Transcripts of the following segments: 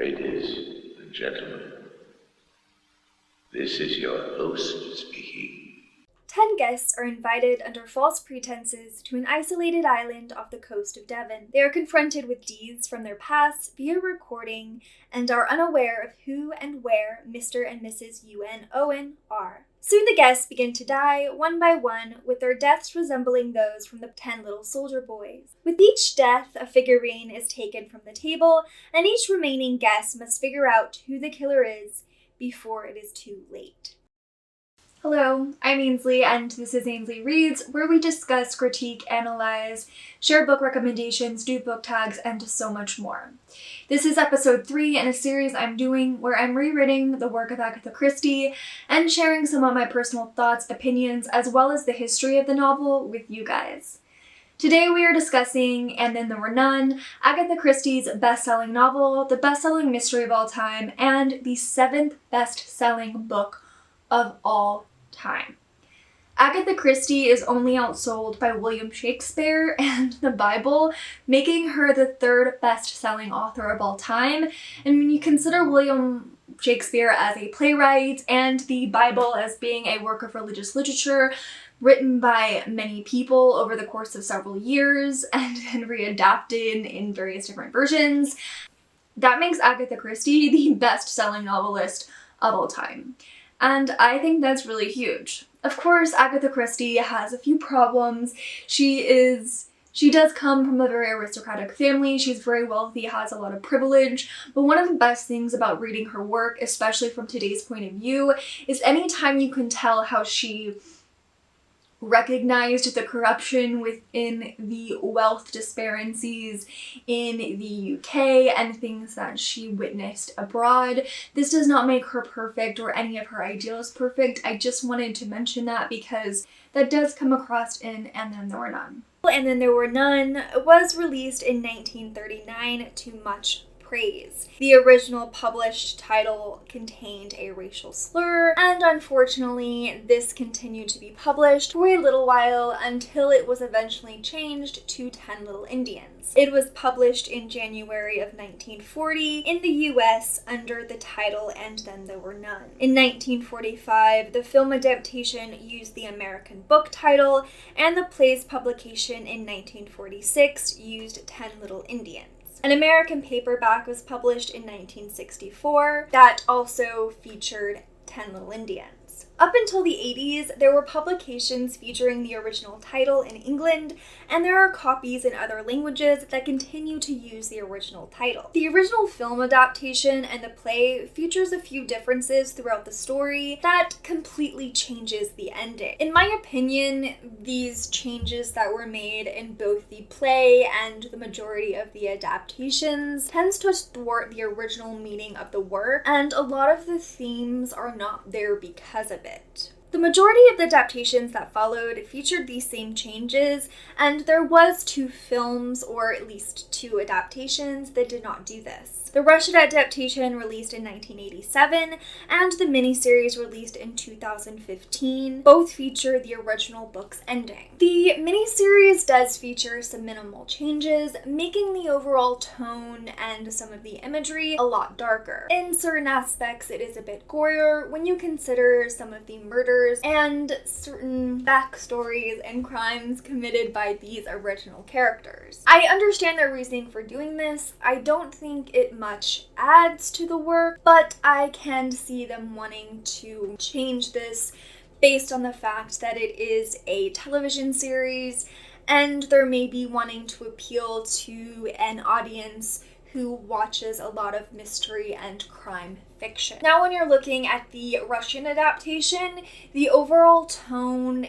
Ladies and gentlemen, this is your host speaking. 10 guests are invited under false pretenses to an isolated island off the coast of Devon. They are confronted with deeds from their past via recording and are unaware of who and where Mr. and Mrs. UN Owen are. Soon the guests begin to die, one by one, with their deaths resembling those from the 10 little soldier boys. With each death, a figurine is taken from the table, and each remaining guest must figure out who the killer is before it is too late. Hello, I'm Ainsley, and this is Ainsley Reads, where we discuss, critique, analyze, share book recommendations, do book tags, and so much more. This is episode 3 in a series I'm doing where I'm rereading the work of Agatha Christie and sharing some of my personal thoughts, opinions, as well as the history of the novel with you guys. Today we are discussing And Then There Were None, Agatha Christie's best-selling novel, the best-selling mystery of all time, and the 7th best-selling book of all time. Agatha Christie is only outsold by William Shakespeare and the Bible, making her the 3rd best-selling author of all time. And when you consider William Shakespeare as a playwright and the Bible as being a work of religious literature written by many people over the course of several years and then readapted in various different versions, that makes Agatha Christie the best-selling novelist of all time. And I think that's really huge. Of course, Agatha Christie has a few problems. She does come from a very aristocratic family. She's very wealthy, has a lot of privilege. But one of the best things about reading her work, especially from today's point of view, is anytime you can tell how she recognized the corruption within the wealth disparities in the UK and things that she witnessed abroad. This does not make her perfect or any of her ideals perfect. I just wanted to mention that because that does come across in And Then There Were None. And Then There Were None was released in 1939 to much praise. The original published title contained a racial slur, and unfortunately this continued to be published for a little while until it was eventually changed to 10 Little Indians. It was published in January of 1940 in the US under the title And Then There Were None. In 1945, the film adaptation used the American book title, and the play's publication in 1946 used 10 Little Indians. An American paperback was published in 1964 that also featured 10 Little Indians. Up until the 80s, there were publications featuring the original title in England, and there are copies in other languages that continue to use the original title. The original film adaptation and the play features a few differences throughout the story that completely changes the ending. In my opinion, these changes that were made in both the play and the majority of the adaptations tends to thwart the original meaning of the work, and a lot of the themes are not there because of it. The majority of the adaptations that followed featured these same changes, and there was 2 films, or at least 2 adaptations, that did not do this. The Russian adaptation released in 1987, and the miniseries released in 2015, both feature the original book's ending. The miniseries does feature some minimal changes, making the overall tone and some of the imagery a lot darker. In certain aspects, it is a bit gorier when you consider some of the murders and certain backstories and crimes committed by these original characters. I understand their reasoning for doing this. I don't think it much adds to the work, but I can see them wanting to change this based on the fact that it is a television series, and they're maybe wanting to appeal to an audience who watches a lot of mystery and crime fiction. Now, when you're looking at the Russian adaptation, the overall tone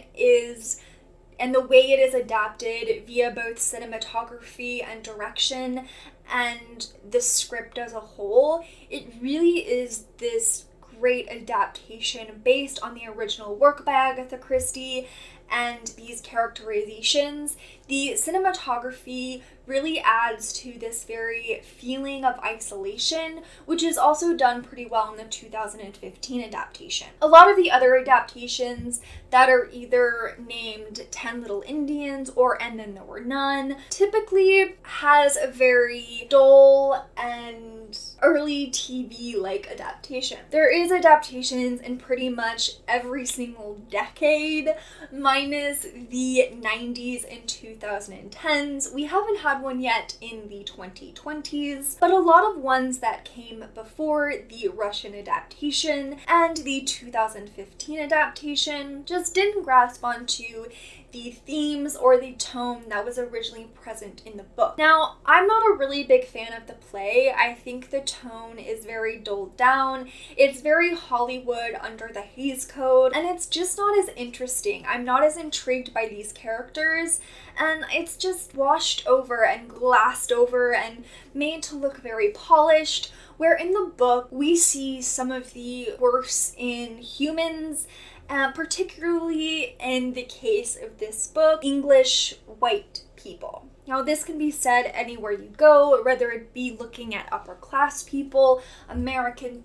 and the way it is adapted via both cinematography and direction and the script as a whole, it really is this great adaptation based on the original work by Agatha Christie and these characterizations. The cinematography really adds to this very feeling of isolation, which is also done pretty well in the 2015 adaptation. A lot of the other adaptations that are either named 10 Little Indians or And Then There Were None typically has a very dull and early TV-like adaptation. There is adaptations in pretty much every single decade, minus the 90s and 2010s. We haven't had one yet in the 2020s, but a lot of ones that came before the Russian adaptation and the 2015 adaptation just didn't grasp onto the themes or the tone that was originally present in the book. Now, I'm not a really big fan of the play. I think the tone is very dulled down. It's very Hollywood under the Hays Code, and it's just not as interesting. I'm not as intrigued by these characters, and it's just washed over and glassed over and made to look very polished, where in the book we see some of the worst in humans, particularly in the case of this book, English white people. Now, this can be said anywhere you go, whether it be looking at upper class people, American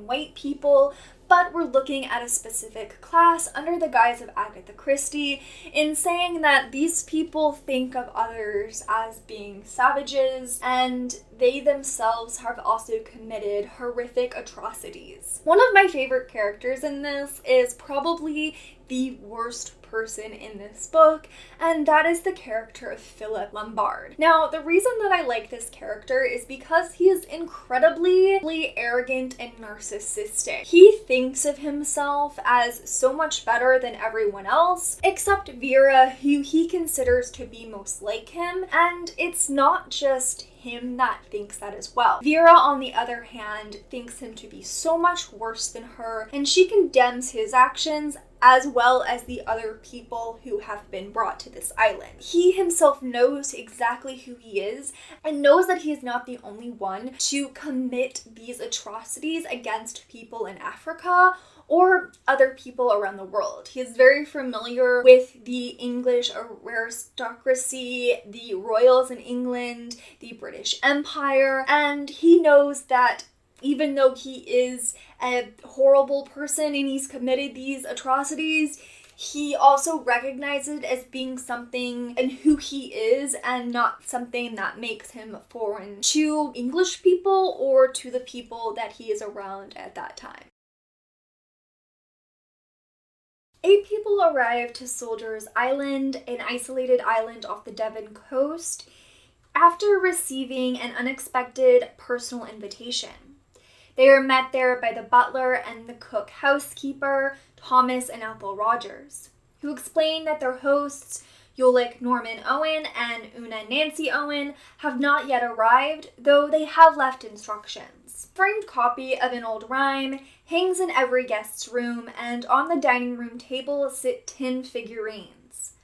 white people, but we're looking at a specific class under the guise of Agatha Christie in saying that these people think of others as being savages, and they themselves have also committed horrific atrocities. One of my favorite characters in this is probably the worst person in this book, and that is the character of Philip Lombard. Now, the reason that I like this character is because he is incredibly arrogant and narcissistic. He thinks of himself as so much better than everyone else, except Vera, who he considers to be most like him, and it's not just him that thinks that as well. Vera, on the other hand, thinks him to be so much worse than her, and she condemns his actions as well as the other people who have been brought to this island. He himself knows exactly who he is and knows that he is not the only one to commit these atrocities against people in Africa or other people around the world. He is very familiar with the English aristocracy, the royals in England, the British Empire, and he knows that even though he is a horrible person and he's committed these atrocities, he also recognizes it as being something in who he is and not something that makes him foreign to English people or to the people that he is around at that time. 8 people arrive to Soldiers Island, an isolated island off the Devon coast, after receiving an unexpected personal invitation. They are met there by the butler and the cook housekeeper, Thomas and Ethel Rogers, who explain that their hosts, Ulick Norman Owen and Una Nancy Owen, have not yet arrived, though they have left instructions. A framed copy of an old rhyme hangs in every guest's room, and on the dining room table sit tin figurines.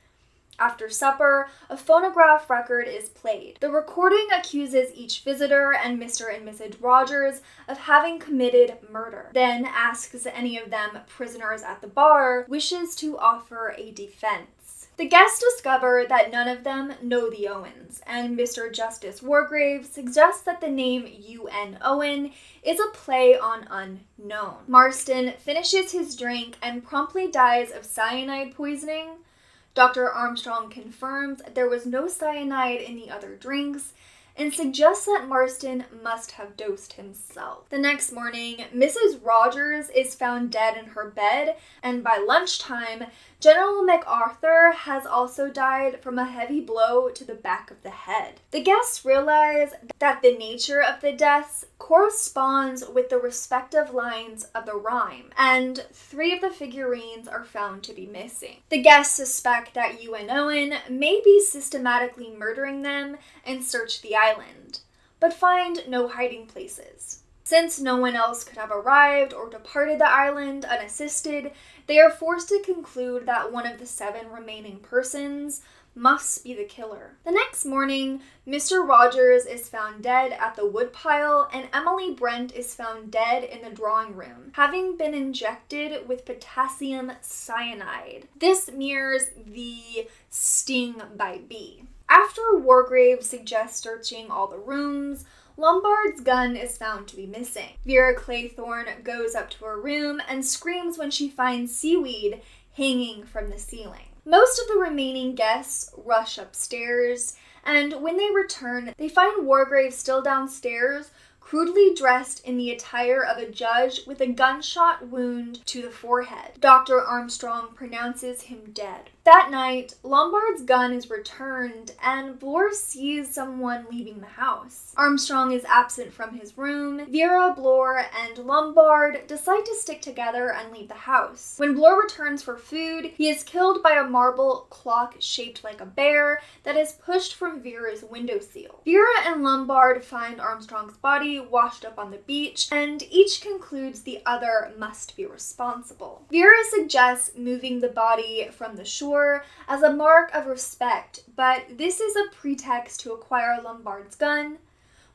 After supper, a phonograph record is played. The recording accuses each visitor and Mr. and Mrs. Rogers of having committed murder, then asks any of them prisoners at the bar wishes to offer a defense. The guests discover that none of them know the Owens, and Mr. Justice Wargrave suggests that the name U.N. Owen is a play on unknown. Marston finishes his drink and promptly dies of cyanide poisoning. Dr. Armstrong confirms there was no cyanide in the other drinks and suggests that Marston must have dosed himself. The next morning, Mrs. Rogers is found dead in her bed, and by lunchtime, General MacArthur has also died from a heavy blow to the back of the head. The guests realize that the nature of the deaths corresponds with the respective lines of the rhyme, and 3 of the figurines are found to be missing. The guests suspect that U.N. Owen may be systematically murdering them and search the island, but find no hiding places. Since no one else could have arrived or departed the island unassisted, they are forced to conclude that one of the 7 remaining persons must be the killer. The next morning, Mr. Rogers is found dead at the woodpile, and Emily Brent is found dead in the drawing room, having been injected with potassium cyanide. This mirrors the sting by bee. After Wargrave suggests searching all the rooms, Lombard's gun is found to be missing. Vera Claythorne goes up to her room and screams when she finds seaweed hanging from the ceiling. Most of the remaining guests rush upstairs, and when they return, they find Wargrave still downstairs, crudely dressed in the attire of a judge with a gunshot wound to the forehead. Dr. Armstrong pronounces him dead. That night, Lombard's gun is returned, and Bloor sees someone leaving the house. Armstrong is absent from his room. Vera, Bloor, and Lombard decide to stick together and leave the house. When Bloor returns for food, he is killed by a marble clock shaped like a bear that is pushed from Vera's windowsill. Vera and Lombard find Armstrong's body washed up on the beach, and each concludes the other must be responsible. Vera suggests moving the body from the shore as a mark of respect, but this is a pretext to acquire Lombard's gun.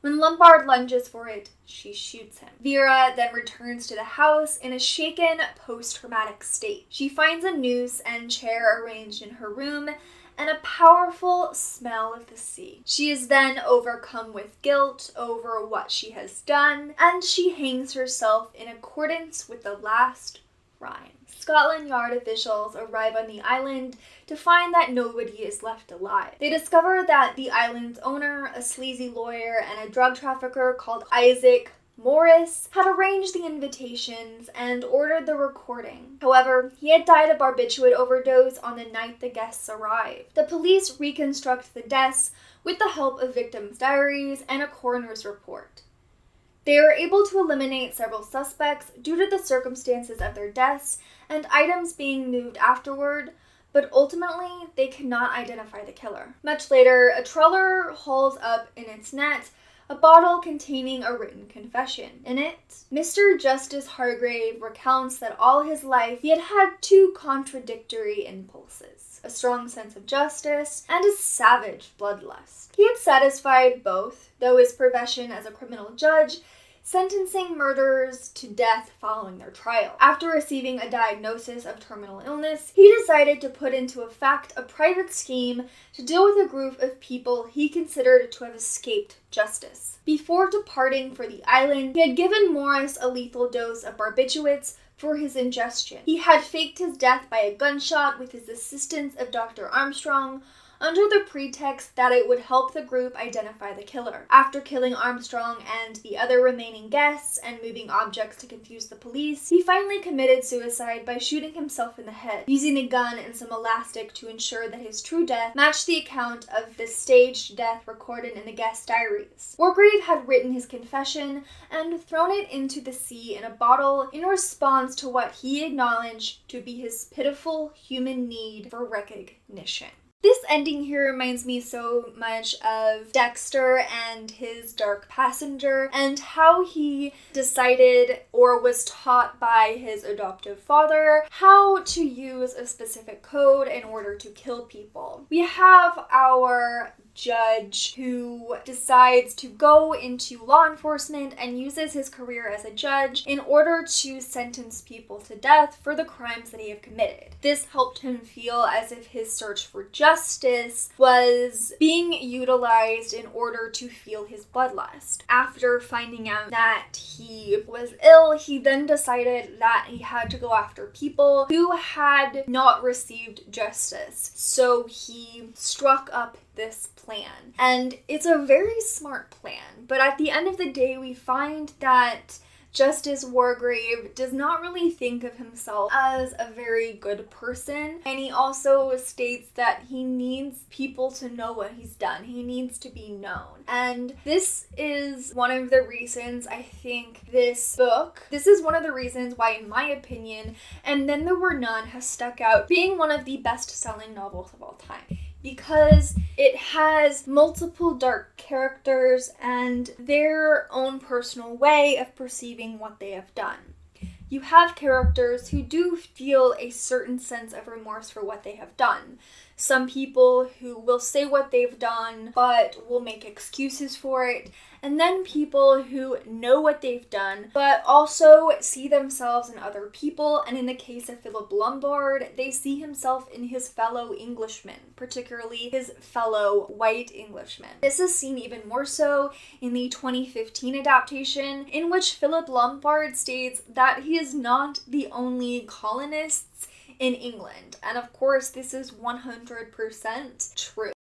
When Lombard lunges for it, she shoots him. Vera then returns to the house in a shaken, post-traumatic state. She finds a noose and chair arranged in her room and a powerful smell of the sea. She is then overcome with guilt over what she has done, and she hangs herself in accordance with the last rhyme. Scotland Yard officials arrive on the island to find that nobody is left alive. They discover that the island's owner, a sleazy lawyer, and a drug trafficker called Isaac Morris had arranged the invitations and ordered the recording. However, he had died of barbiturate overdose on the night the guests arrived. The police reconstruct the deaths with the help of victims' diaries and a coroner's report. They are able to eliminate several suspects due to the circumstances of their deaths and items being moved afterward, but ultimately they cannot identify the killer. Much later, a trawler hauls up in its net a bottle containing a written confession. In it, Mr. Justice Hargrave recounts that all his life he had had two contradictory impulses: a strong sense of justice and a savage bloodlust. He had satisfied both, though his profession as a criminal judge sentencing murderers to death following their trial. After receiving a diagnosis of terminal illness, he decided to put into effect a private scheme to deal with a group of people he considered to have escaped justice. Before departing for the island, he had given Morris a lethal dose of barbiturates for his ingestion. He had faked his death by a gunshot with his assistance of Dr. Armstrong, under the pretext that it would help the group identify the killer. After killing Armstrong and the other remaining guests and moving objects to confuse the police, he finally committed suicide by shooting himself in the head, using a gun and some elastic to ensure that his true death matched the account of the staged death recorded in the guest diaries. Wargrave had written his confession and thrown it into the sea in a bottle in response to what he acknowledged to be his pitiful human need for recognition. This ending here reminds me so much of Dexter and his Dark Passenger, and how he decided or was taught by his adoptive father how to use a specific code in order to kill people. We have our judge who decides to go into law enforcement and uses his career as a judge in order to sentence people to death for the crimes that he had committed. This helped him feel as if his search for justice was being utilized in order to feel his bloodlust. After finding out that he was ill, he then decided that he had to go after people who had not received justice. So he struck up this plan. And it's a very smart plan, but at the end of the day, we find that Justice Wargrave does not really think of himself as a very good person, and he also states that he needs people to know what he's done. He needs to be known. And this is one of the reasons I think this is one of the reasons why, in my opinion, And Then There Were None has stuck out being one of the best-selling novels of all time. Because it has multiple dark characters and their own personal way of perceiving what they have done. You have characters who do feel a certain sense of remorse for what they have done. some people who will say what they've done but will make excuses for it, and then people who know what they've done but also see themselves in other people, and in the case of Philip Lombard, they see himself in his fellow Englishmen, particularly his fellow white Englishmen. This is seen even more so in the 2015 adaptation, in which Philip Lombard states that he is not the only colonists in England, and of course this is 100% true.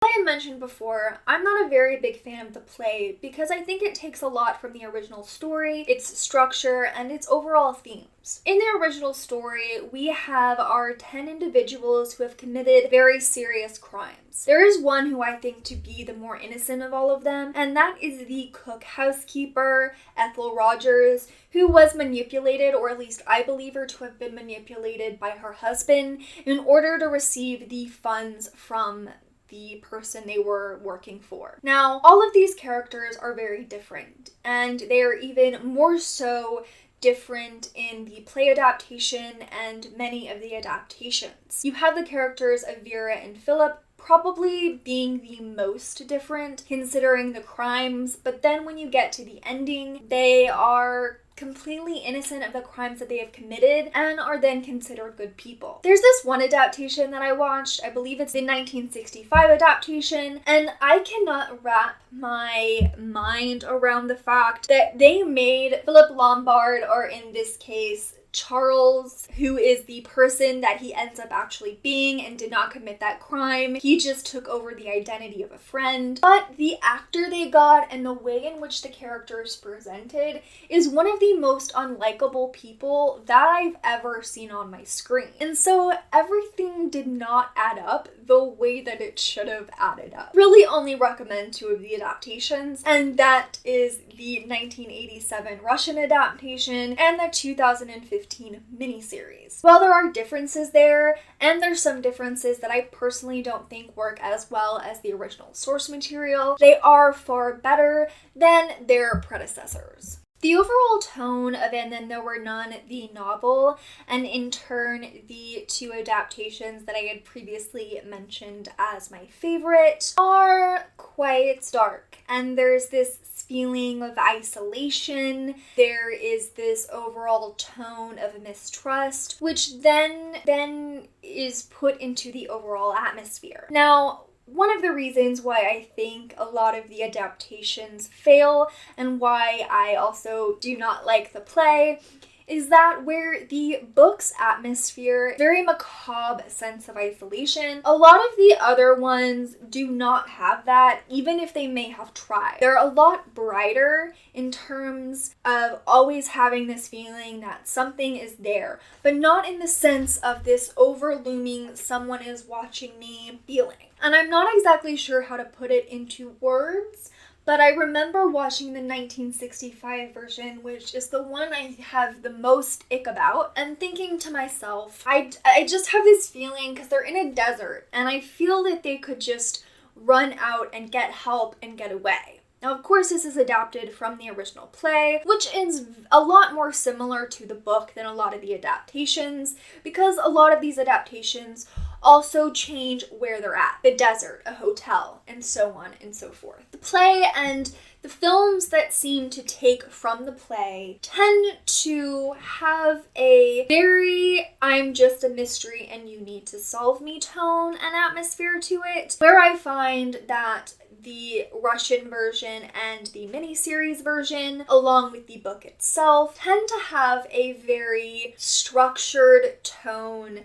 I mentioned before, I'm not a very big fan of the play because I think it takes a lot from the original story, its structure, and its overall themes. In the original story, we have our 10 individuals who have committed very serious crimes. There is one who I think to be the more innocent of all of them, and that is the cook housekeeper, Ethel Rogers, who was manipulated, or at least I believe her to have been manipulated by her husband in order to receive the funds from the person they were working for. Now, all of these characters are very different, and they are even more so different in the play adaptation and many of the adaptations. You have the characters of Vera and Philip probably being the most different considering the crimes, but then when you get to the ending, they are completely innocent of the crimes that they have committed and are then considered good people. There's this one adaptation that I watched, I believe it's the 1965 adaptation, and I cannot wrap my mind around the fact that they made Philip Lombard, or in this case, Charles, who is the person that he ends up actually being and did not commit that crime. He just took over the identity of a friend. But the actor they got and the way in which the character is presented is one of the most unlikable people that I've ever seen on my screen. And so everything did not add up the way that it should have added up. Really only recommend two of the adaptations, and that is the 1987 Russian adaptation and the 2015 miniseries. While there are differences there, and there's some differences that I personally don't think work as well as the original source material, they are far better than their predecessors. The overall tone of And Then There Were None, the novel, and in turn the two adaptations that I had previously mentioned as my favorite, are quite dark. And there's this feeling of isolation, there is this overall tone of mistrust, which then is put into the overall atmosphere. Now, one of the reasons why I think a lot of the adaptations fail and why I also do not like the play is that where the book's atmosphere, very macabre sense of isolation, a lot of the other ones do not have that, even if they may have tried. They're a lot brighter in terms of always having this feeling that something is there, but not in the sense of this overlooming someone is watching me feeling. And I'm not exactly sure how to put it into words, but I remember watching the 1965 version, which is the one I have the most ick about, and thinking to myself, I just have this feeling, because they're in a desert, and I feel that they could just run out and get help and get away. Now, of course, this is adapted from the original play, which is a lot more similar to the book than a lot of the adaptations, because a lot of these adaptations also change where they're at. The desert, a hotel, and so on and so forth. The play and the films that seem to take from the play tend to have a very I'm just a mystery and you need to solve me tone and atmosphere to it, where I find that the Russian version and the miniseries version, along with the book itself, tend to have a very structured tone,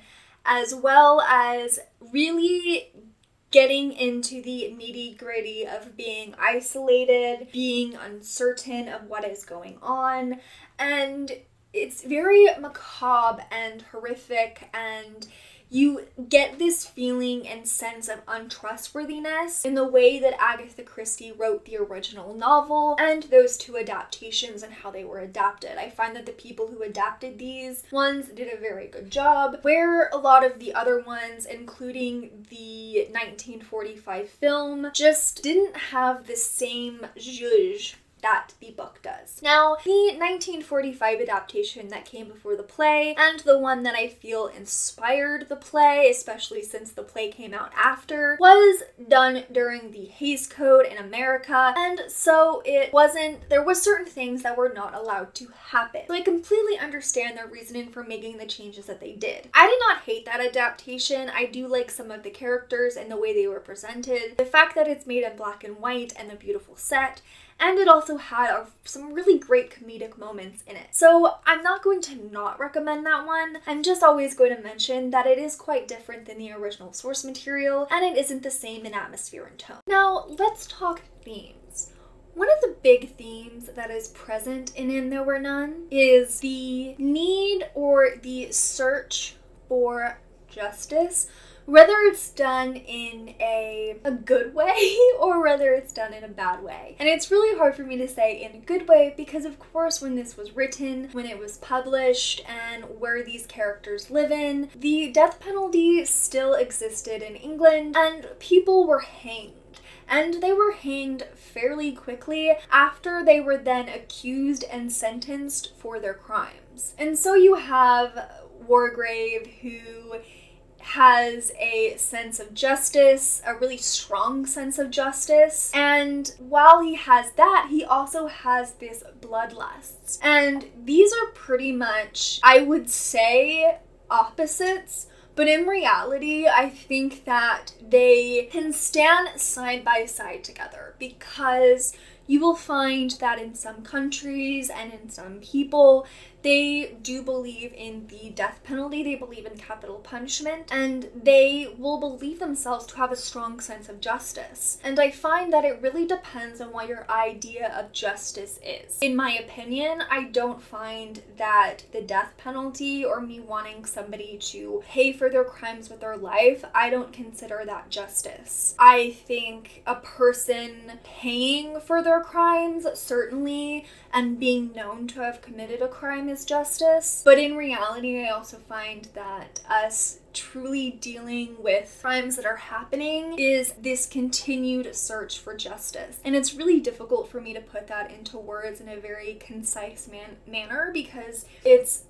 as well as really getting into the nitty-gritty of being isolated, being uncertain of what is going on, and it's very macabre and horrific, and you get this feeling and sense of untrustworthiness in the way that Agatha Christie wrote the original novel and those two adaptations and how they were adapted. I find that the people who adapted these ones did a very good job, where a lot of the other ones, including the 1945 film, just didn't have the same zhuzh that the book does. Now, the 1945 adaptation that came before the play, and the one that I feel inspired the play, especially since the play came out after, was done during the Hays Code in America, and so there was certain things that were not allowed to happen. So I completely understand their reasoning for making the changes that they did. I did not hate that adaptation. I do like some of the characters and the way they were presented. The fact that it's made in black and white and the beautiful set, and it also had some really great comedic moments in it. So I'm not going to not recommend that one. I'm just always going to mention that it is quite different than the original source material, and it isn't the same in atmosphere and tone. Now, let's talk themes. One of the big themes that is present in And There Were None is the need or the search for justice, whether it's done in a good way or whether it's done in a bad way. And it's really hard for me to say in a good way because, of course, when this was written, when it was published, and where these characters live in, the death penalty still existed in England and people were hanged. And they were hanged fairly quickly after they were then accused and sentenced for their crimes. And so you have Wargrave, who has a sense of justice, a really strong sense of justice, and while he has that, he also has this bloodlust. And these are pretty much, I would say, opposites, but in reality, I think that they can stand side by side together, because you will find that in some countries and in some people, they do believe in the death penalty, they believe in capital punishment, and they will believe themselves to have a strong sense of justice. And I find that it really depends on what your idea of justice is. In my opinion, I don't find that the death penalty or me wanting somebody to pay for their crimes with their life, I don't consider that justice. I think a person paying for their crimes, certainly, and being known to have committed a crime is justice. But in reality, I also find that us truly dealing with crimes that are happening is this continued search for justice. And it's really difficult for me to put that into words in a very concise manner because it's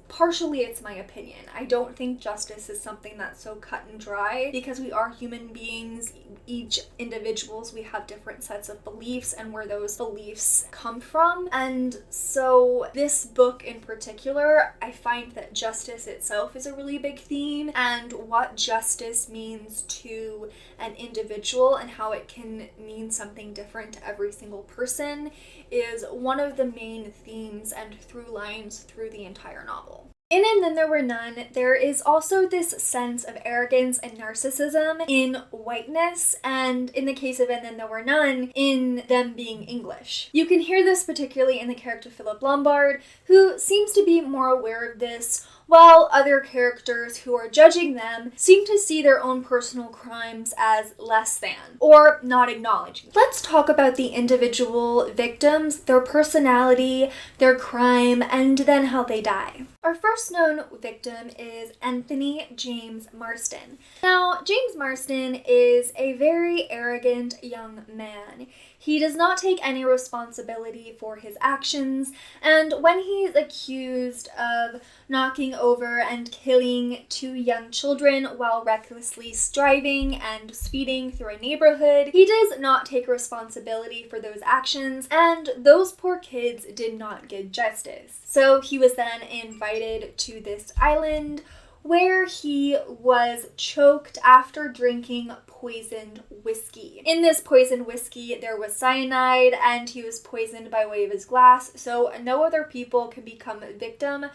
my opinion. I don't think justice is something that's so cut and dry because we are human beings, each individuals, we have different sets of beliefs and where those beliefs come from. And so this book in particular, I find that justice itself is a really big theme, and what justice means to an individual and how it can mean something different to every single person is one of the main themes and through lines through the entire novel. In And Then There Were None, there is also this sense of arrogance and narcissism in whiteness, and in the case of And Then There Were None, in them being English. You can hear this particularly in the character Philip Lombard, who seems to be more aware of this, while other characters who are judging them seem to see their own personal crimes as less than, or not acknowledging. Let's talk about the individual victims, their personality, their crime, and then how they die. Our first known victim is Anthony James Marston. Now, James Marston is a very arrogant young man. He does not take any responsibility for his actions, and when he's accused of knocking over and killing 2 young children while recklessly driving and speeding through a neighborhood, he does not take responsibility for those actions, and those poor kids did not get justice. So he was then invited to this island where he was choked after drinking poisoned whiskey. In this poisoned whiskey, there was cyanide, and he was poisoned by way of his glass, so no other people could become a victim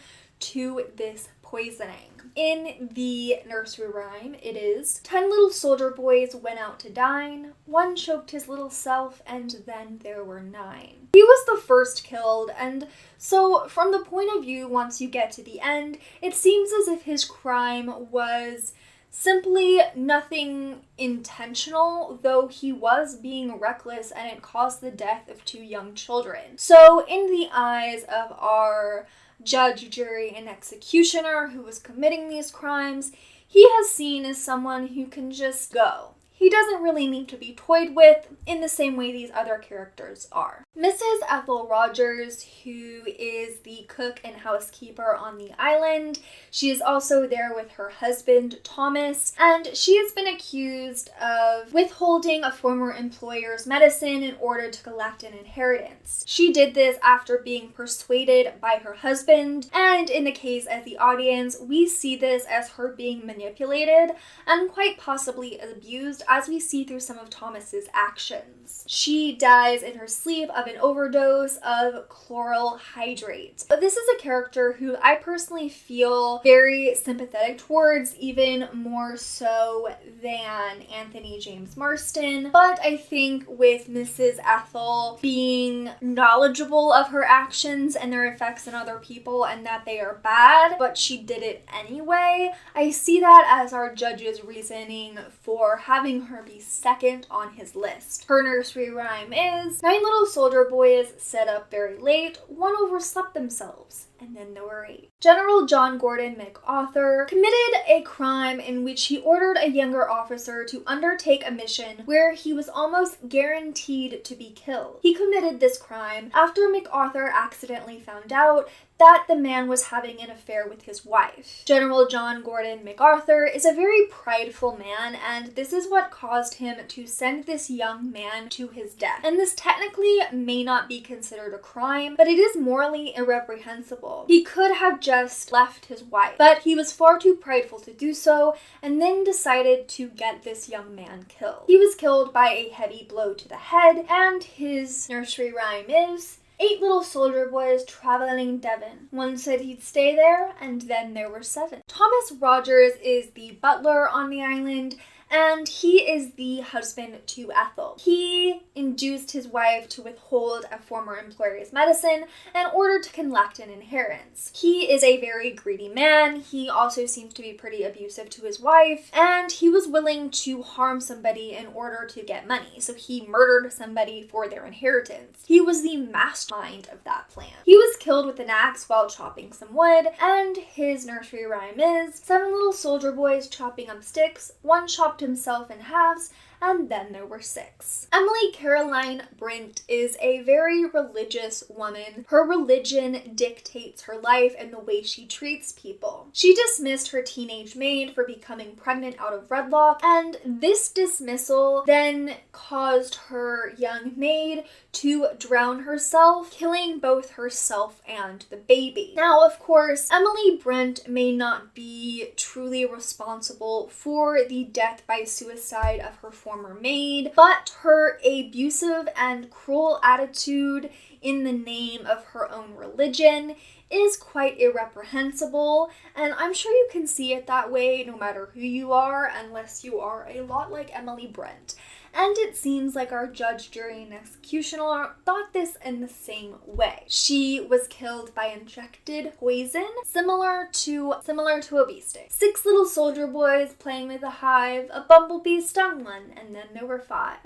to this poisoning. In the nursery rhyme, it is, 10 little soldier boys went out to dine, 1 choked his little self, and then there were 9. He was the first killed, and so from the point of view, once you get to the end, it seems as if his crime was simply nothing intentional, though he was being reckless and it caused the death of 2 young children. So in the eyes of our judge, jury, and executioner who was committing these crimes, he has seen as someone who can just go. he doesn't really need to be toyed with in the same way these other characters are. Mrs. Ethel Rogers, who is the cook and housekeeper on the island, she is also there with her husband, Thomas, and she has been accused of withholding a former employer's medicine in order to collect an inheritance. She did this after being persuaded by her husband, and in the case of the audience, we see this as her being manipulated and quite possibly abused, as we see through some of Thomas's actions. She dies in her sleep of an overdose of chloral hydrate. But this is a character who I personally feel very sympathetic towards, even more so than Anthony James Marston. But I think with Mrs. Ethel being knowledgeable of her actions and their effects on other people and that they are bad, but she did it anyway, I see that as our judge's reasoning for having her be second on his list. Her nursery rhyme is, 9 little soldier boys sat up very late, one overslept themselves, and then there were 8. General John Gordon MacArthur committed a crime in which he ordered a younger officer to undertake a mission where he was almost guaranteed to be killed. He committed this crime after MacArthur accidentally found out that the man was having an affair with his wife. General John Gordon MacArthur is a very prideful man, and this is what caused him to send this young man to his death. And this technically may not be considered a crime, but it is morally irreprehensible. He could have just left his wife, but he was far too prideful to do so, and then decided to get this young man killed. He was killed by a heavy blow to the head, and his nursery rhyme is, 8 little soldier boys traveling Devon. One said he'd stay there, and then there were 7. Thomas Rogers is the butler on the island, and he is the husband to Ethel. He induced his wife to withhold a former employer's medicine in order to collect an inheritance. He is a very greedy man. He also seems to be pretty abusive to his wife, and he was willing to harm somebody in order to get money. So he murdered somebody for their inheritance. He was the mastermind of that plan. He was killed with an axe while chopping some wood, and his nursery rhyme is, 7 little soldier boys chopping up sticks, one chopped himself in halves, and then there were 6. Emily Caroline Brent is a very religious woman. Her religion dictates her life and the way she treats people. She dismissed her teenage maid for becoming pregnant out of wedlock, and this dismissal then caused her young maid to drown herself, killing both herself and the baby. Now, of course, Emily Brent may not be truly responsible for the death by suicide of her former maid, but her abusive and cruel attitude in the name of her own religion is quite irreprehensible, and I'm sure you can see it that way no matter who you are, unless you are a lot like Emily Brent. And it seems like our judge, jury, and executioner thought this in the same way. She was killed by injected poison, similar to a bee sting. 6 little soldier boys playing with a hive, a bumblebee stung one, and then there were 5.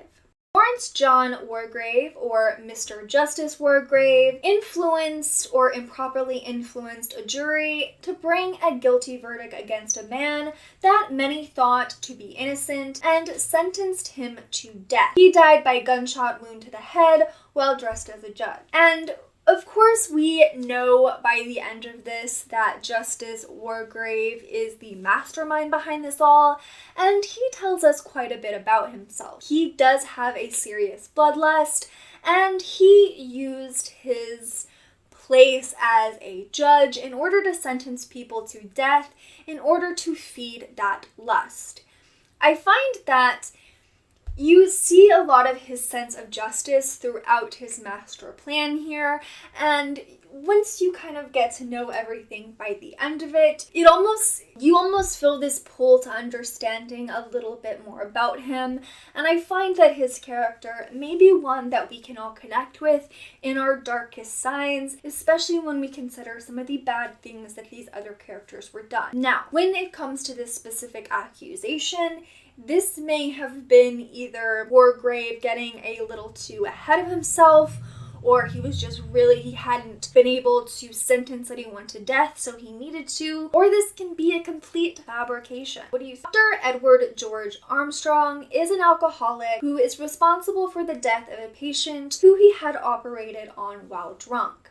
Lawrence John Wargrave, or Mr. Justice Wargrave, influenced or improperly influenced a jury to bring a guilty verdict against a man that many thought to be innocent and sentenced him to death. He died by gunshot wound to the head while dressed as a judge. And of course, we know by the end of this that Justice Wargrave is the mastermind behind this all, and he tells us quite a bit about himself. He does have a serious bloodlust, and he used his place as a judge in order to sentence people to death in order to feed that lust. I find that you see a lot of his sense of justice throughout his master plan here, and once you kind of get to know everything by the end of it, you almost feel this pull to understanding a little bit more about him, and I find that his character may be one that we can all connect with in our darkest signs, especially when we consider some of the bad things that these other characters were done. Now, when it comes to this specific accusation, this may have been either Wargrave getting a little too ahead of himself, or he was just really, he hadn't been able to sentence anyone to death, so he needed to, or this can be a complete fabrication. What do you think? Dr. Edward George Armstrong is an alcoholic who is responsible for the death of a patient who he had operated on while drunk.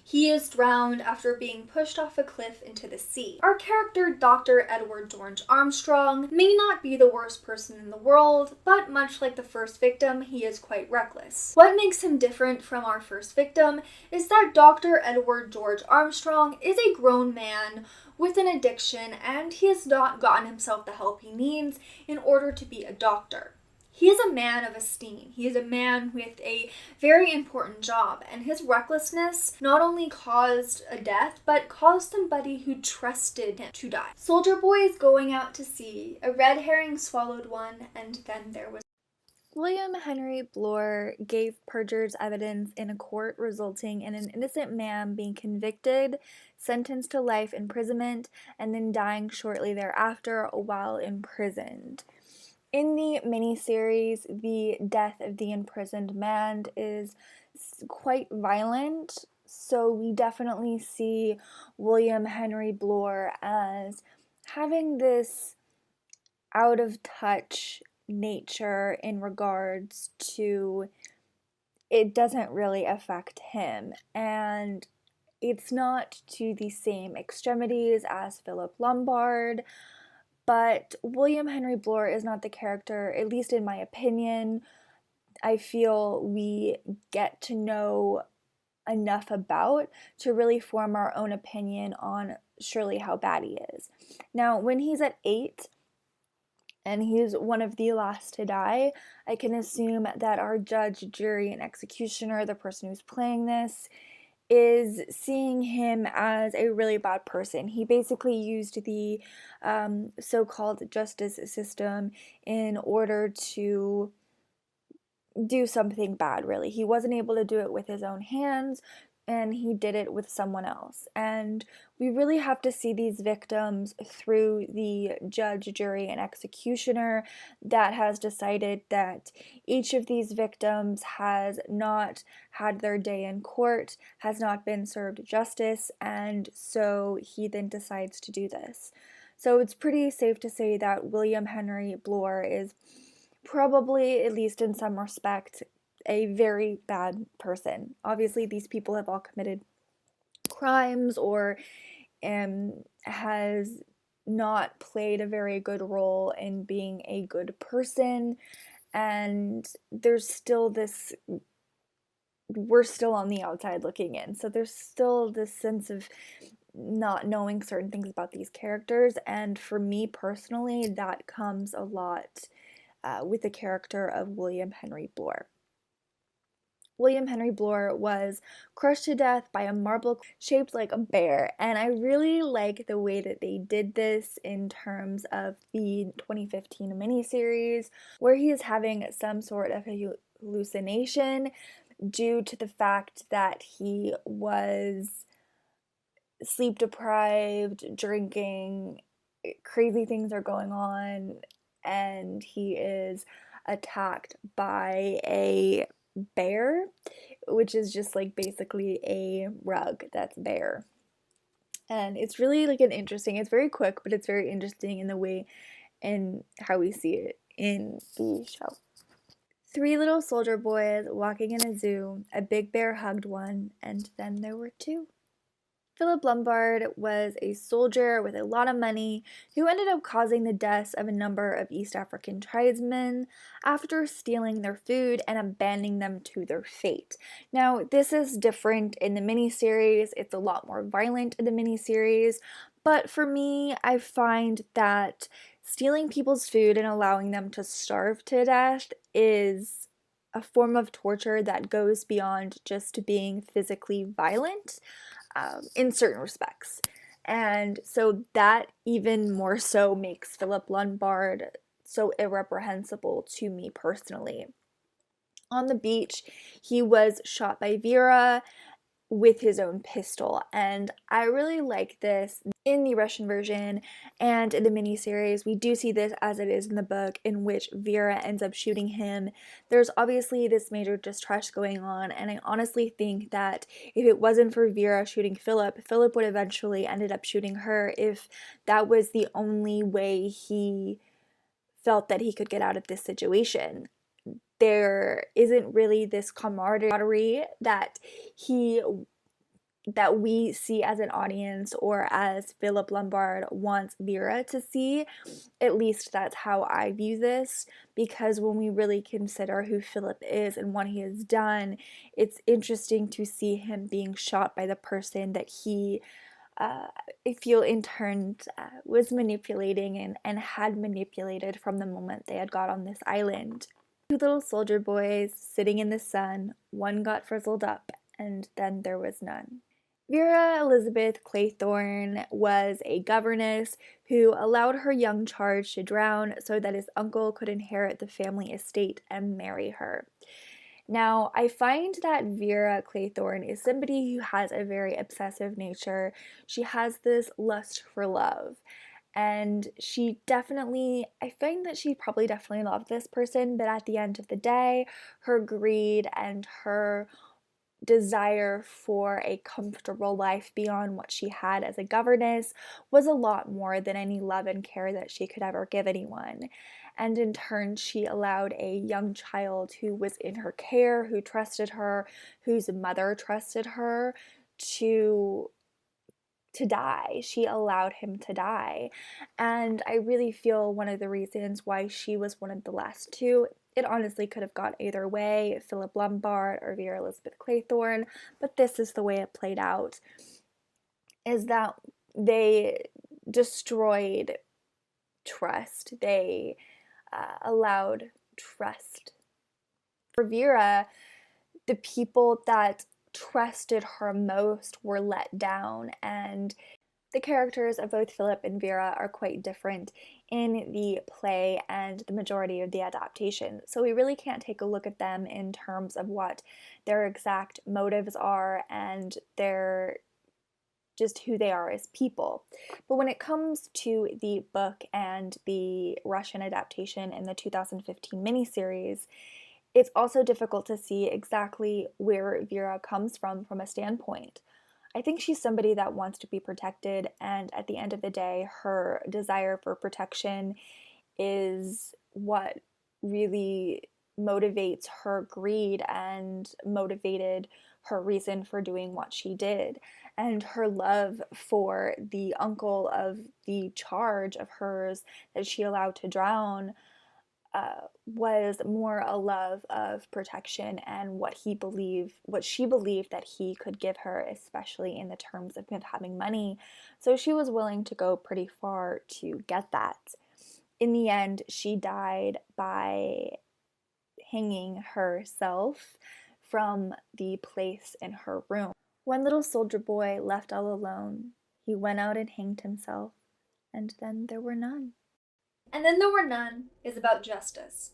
He is drowned after being pushed off a cliff into the sea. Our character, Dr. Edward George Armstrong, may not be the worst person in the world, but much like the first victim, he is quite reckless. What makes him different from our first victim is that Dr. Edward George Armstrong is a grown man with an addiction, and he has not gotten himself the help he needs in order to be a doctor. He is a man of esteem. He is a man with a very important job, and his recklessness not only caused a death, but caused somebody who trusted him to die. Soldier Boy is going out to sea. A red herring swallowed one, and then there was... William Henry Bloor gave perjured evidence in a court, resulting in an innocent man being convicted, sentenced to life imprisonment, and then dying shortly thereafter while imprisoned. In the miniseries, the death of the imprisoned man is quite violent, so we definitely see William Henry Bloor as having this out-of-touch nature in regards to it doesn't really affect him, and it's not to the same extremities as Philip Lombard. But William Henry Bloor is not the character, at least in my opinion, I feel we get to know enough about to really form our own opinion on surely how bad he is. Now, when he's at 8 and he's one of the last to die, I can assume that our judge, jury, and executioner, the person who's playing this, is seeing him as a really bad person. He basically used the so-called justice system in order to do something bad, really. He wasn't able to do it with his own hands, and he did it with someone else. And we really have to see these victims through the judge, jury, and executioner that has decided that each of these victims has not had their day in court, has not been served justice, and so he then decides to do this. So it's pretty safe to say that William Henry Bloor is probably, at least in some respect, a very bad person. Obviously, these people have all committed crimes or has not played a very good role in being a good person, and there's still this, we're still on the outside looking in, so there's still this sense of not knowing certain things about these characters, and for me personally, that comes a lot with the character of William Henry Bloor. William Henry Bloor was crushed to death by a marble shaped like a bear, and I really like the way that they did this in terms of the 2015 miniseries, where he is having some sort of a hallucination due to the fact that he was sleep deprived, drinking, crazy things are going on, and he is attacked by a bear, which is just like basically a rug that's bare. And it's really like an interesting, it's very quick, but it's very interesting in the way and how we see it in the show. 3 little soldier boys walking in a zoo, a big bear hugged one, and then there were 2. Philip Lombard was a soldier with a lot of money who ended up causing the deaths of a number of East African tribesmen after stealing their food and abandoning them to their fate. Now, this is different in the miniseries. It's a lot more violent in the miniseries, but for me, I find that stealing people's food and allowing them to starve to death is a form of torture that goes beyond just being physically violent. In certain respects. And so that even more so makes Philip Lombard so irreprehensible to me personally. On the beach, he was shot by Vera, with his own pistol, and I really like this. In the Russian version and in the miniseries, we do see this as it is in the book, in which Vera ends up shooting him. There's obviously this major distrust going on, and I honestly think that if it wasn't for Vera shooting Philip, Philip would eventually ended up shooting her if that was the only way he felt that he could get out of this situation. There isn't really this camaraderie that we see as an audience, or as Philip Lombard wants Vera to see. At least that's how I view this, because when we really consider who Philip is and what he has done, it's interesting to see him being shot by the person that he I feel in turn was manipulating and had manipulated from the moment they had got on this island. Two little soldier boys sitting in the sun, one got frizzled up, and then there was none. Vera Elizabeth Claythorne was a governess who allowed her young charge to drown so that his uncle could inherit the family estate and marry her. Now, I find that Vera Claythorne is somebody who has a very obsessive nature. She has this lust for love. And I find that she probably definitely loved this person, but at the end of the day, her greed and her desire for a comfortable life beyond what she had as a governess was a lot more than any love and care that she could ever give anyone. And in turn, she allowed a young child who was in her care, who trusted her, whose mother trusted her, to die. She allowed him to die. And I really feel one of the reasons why she was one of the last two, it honestly could have gone either way, Philip Lombard or Vera Elizabeth Claythorne, but this is the way it played out, is that they destroyed trust. They allowed trust. For Vera, the people that trusted her most were let down, and the characters of both Philip and Vera are quite different in the play and the majority of the adaptation. So we really can't take a look at them in terms of what their exact motives are and just who they are as people. But when it comes to the book and the Russian adaptation in the 2015 miniseries, it's also difficult to see exactly where Vera comes from a standpoint. I think she's somebody that wants to be protected, and at the end of the day, her desire for protection is what really motivates her greed and motivated her reason for doing what she did. And her love for the uncle of the charge of hers that she allowed to drown was more a love of protection and what she believed that he could give her, especially in the terms of him having money. So she was willing to go pretty far to get that. In the end, she died by hanging herself from the place in her room. One little soldier boy left all alone. He went out and hanged himself, and then there were none. And Then There Were None is about justice,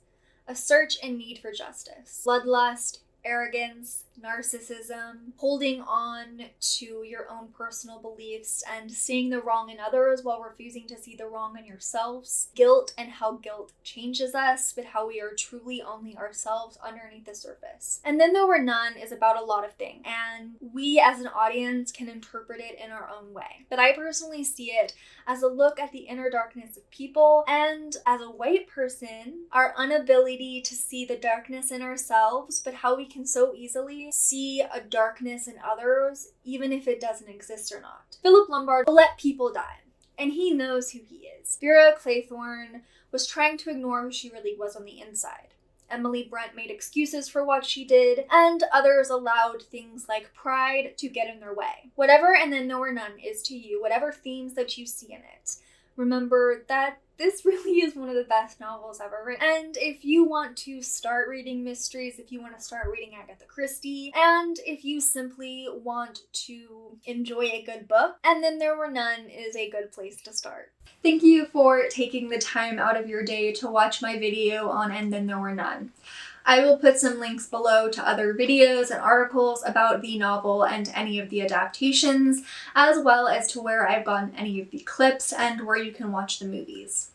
a search and need for justice. Bloodlust, arrogance, narcissism, holding on to your own personal beliefs and seeing the wrong in others while refusing to see the wrong in yourselves. Guilt and how guilt changes us, but how we are truly only ourselves underneath the surface. And Then There Were None is about a lot of things, and we as an audience can interpret it in our own way. But I personally see it as a look at the inner darkness of people, and as a white person, our inability to see the darkness in ourselves, but how we can so easily see a darkness in others, even if it doesn't exist or not. Philip Lombard will let people die, and he knows who he is. Vera Claythorne was trying to ignore who she really was on the inside. Emily Brent made excuses for what she did, and others allowed things like pride to get in their way. Whatever And Then There Were None is to you, whatever themes that you see in it, remember that this really is one of the best novels ever written. And if you want to start reading mysteries, if you want to start reading Agatha Christie, and if you simply want to enjoy a good book, And Then There Were None is a good place to start. Thank you for taking the time out of your day to watch my video on And Then There Were None. I will put some links below to other videos and articles about the novel and any of the adaptations, as well as to where I've gotten any of the clips and where you can watch the movies.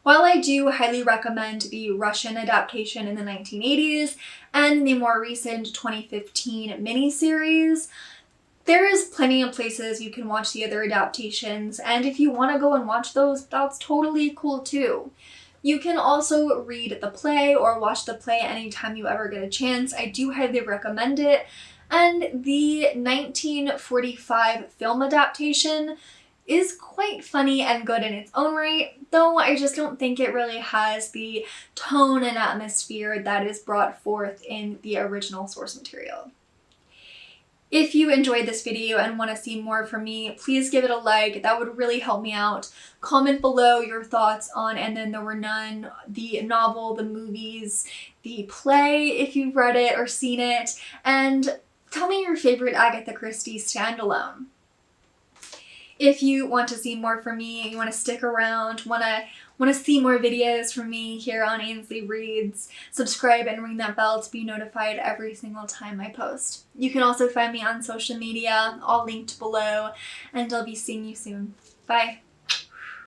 While I do highly recommend the Russian adaptation in the 1980s and the more recent 2015 miniseries, there is plenty of places you can watch the other adaptations, and if you want to go and watch those, that's totally cool too. You can also read the play or watch the play anytime you ever get a chance. I do highly recommend it. And the 1945 film adaptation is quite funny and good in its own right, though I just don't think it really has the tone and atmosphere that is brought forth in the original source material. If you enjoyed this video and want to see more from me, please give it a like. That would really help me out. Comment below your thoughts on And Then There Were None, the novel, the movies, the play if you've read it or seen it, and tell me your favorite Agatha Christie standalone. If you want to see more from me, you want to stick around, want to see more videos from me here on Ainsley Reads, subscribe and ring that bell to be notified every single time I post. You can also find me on social media, all linked below, and I'll be seeing you soon. Bye!